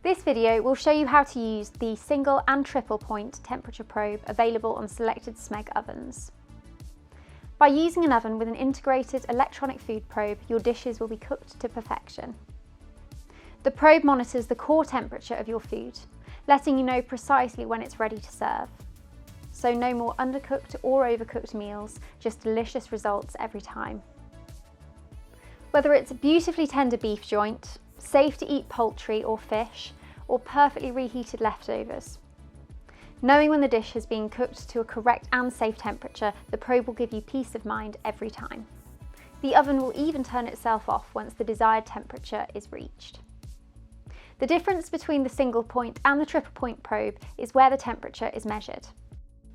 This video will show you how to use the single and triple point temperature probe available on selected Smeg ovens. By using an oven with an integrated electronic food probe, your dishes will be cooked to perfection. The probe monitors the core temperature of your food, letting you know precisely when it's ready to serve. So no more undercooked or overcooked meals, just delicious results every time. Whether it's a beautifully tender beef joint, safe to eat poultry or fish, or perfectly reheated leftovers. Knowing when the dish has been cooked to a correct and safe temperature, the probe will give you peace of mind every time. The oven will even turn itself off once the desired temperature is reached. The difference between the single point and the triple point probe is where the temperature is measured.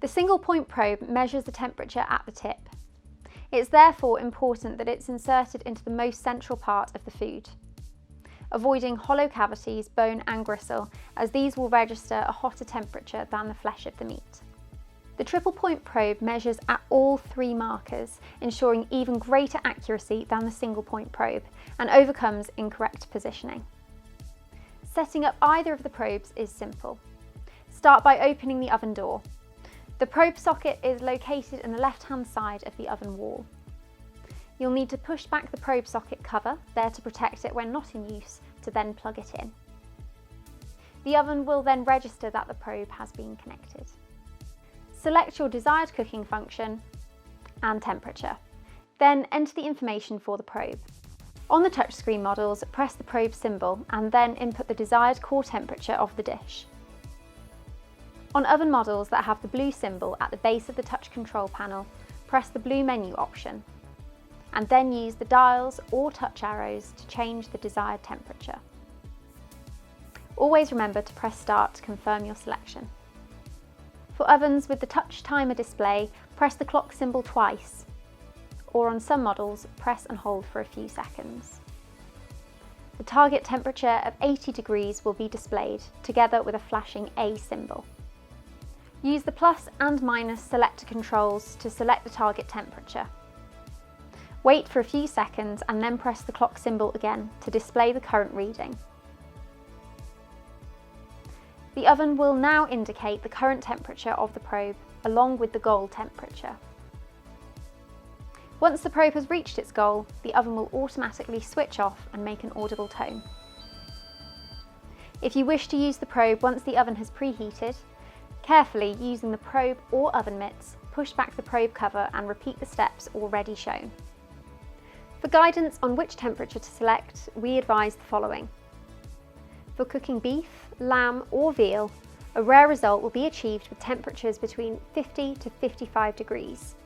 The single point probe measures the temperature at the tip. It's therefore important that it's inserted into the most central part of the food, avoiding hollow cavities, bone and gristle, as these will register a hotter temperature than the flesh of the meat. The triple point probe measures at all three markers, ensuring even greater accuracy than the single point probe, and overcomes incorrect positioning. Setting up either of the probes is simple. Start by opening the oven door. The probe socket is located in the left-hand side of the oven wall. You'll need to push back the probe socket cover, there to protect it when not in use, to then plug it in. The oven will then register that the probe has been connected. Select your desired cooking function and temperature. Then enter the information for the probe. On the touchscreen models, press the probe symbol and then input the desired core temperature of the dish. On oven models that have the blue symbol at the base of the touch control panel, press the blue menu option, and then use the dials or touch arrows to change the desired temperature. Always remember to press start to confirm your selection. For ovens with the touch timer display, press the clock symbol twice, or on some models, press and hold for a few seconds. The target temperature of 80 degrees will be displayed, together with a flashing A symbol. Use the plus and minus selector controls to select the target temperature. Wait for a few seconds and then press the clock symbol again to display the current reading. The oven will now indicate the current temperature of the probe, along with the goal temperature. Once the probe has reached its goal, the oven will automatically switch off and make an audible tone. If you wish to use the probe once the oven has preheated, carefully using the probe or oven mitts, push back the probe cover and repeat the steps already shown. For guidance on which temperature to select, we advise the following. For cooking beef, lamb or veal, a rare result will be achieved with temperatures between 50 to 55 degrees.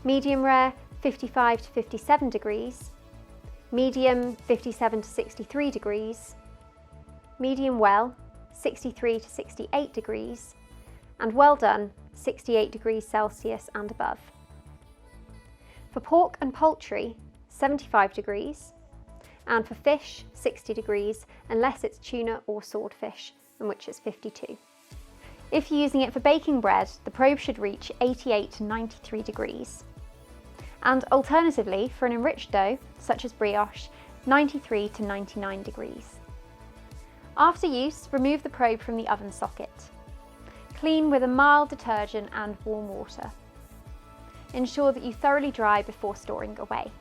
Medium rare, 55 to 57 degrees. Medium, 57 to 63 degrees. Medium well, 63 to 68 degrees. And well done, 68 degrees Celsius and above. For pork and poultry, 75 degrees, and for fish, 60 degrees, unless it's tuna or swordfish, in which it's 52. If you're using it for baking bread, the probe should reach 88 to 93 degrees. And alternatively, for an enriched dough, such as brioche, 93 to 99 degrees. After use, remove the probe from the oven socket. Clean with a mild detergent and warm water. Ensure that you thoroughly dry before storing away.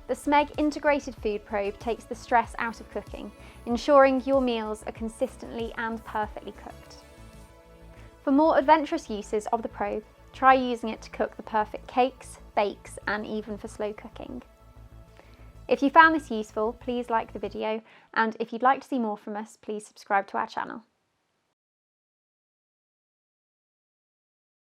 The Smeg Integrated Food Probe takes the stress out of cooking, ensuring your meals are consistently and perfectly cooked. For more adventurous uses of the probe, try using it to cook the perfect cakes, bakes, and even for slow cooking. If you found this useful, please like the video, and if you'd like to see more from us, please subscribe to our channel.